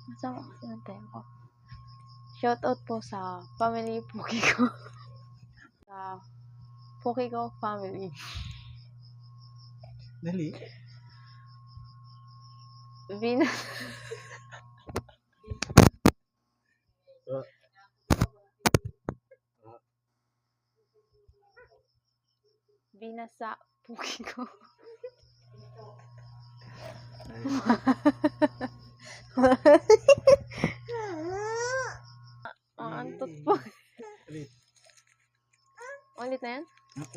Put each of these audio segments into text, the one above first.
Masama kasi ng tempo. Shoutout po sa family Puki ko. Sa Puki ko family. Dali. Venus. Binasa Puki ko. Antot po. Ulit. Ulit na yan?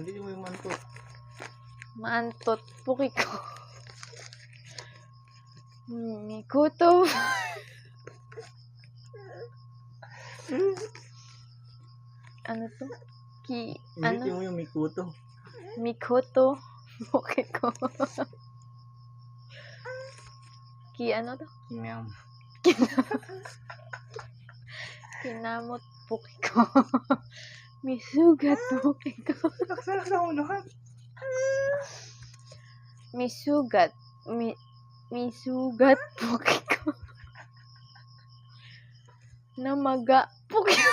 Ulit mo yung mantot. Maantot Puki ko. Mikuto. Ano to? Ulit mo yung mikuto. Mikuto Puki ko. Ano to? Kinam. Kinamot Puki ko. Misugat Puki ko. Nakasala mo naman. Misugat. Misugat Puki ko. Namaga Puki ko.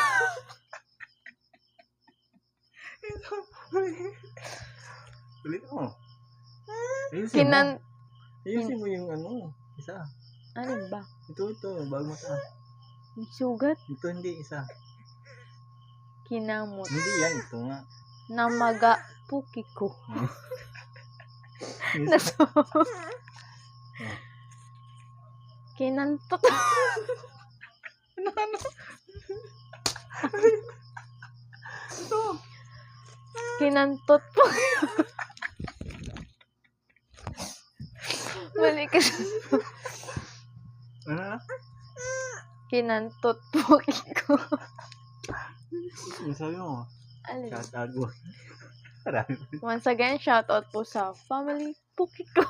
Ulit mo. Ayusin mo yung ano. Isa. Ano ba? Ito. Bago mata. Misugat? Ito hindi. Isa. Kinamot. Hindi yan. Ito nga. Namaga Puki ko. Naso. Kinantot. Ano? Ito. Kinantot po. Balik ka. Ano? Kinantot Puki ko. Ano sabi mo? Alin? Katago. Once again, shoutout po sa family Puki ko.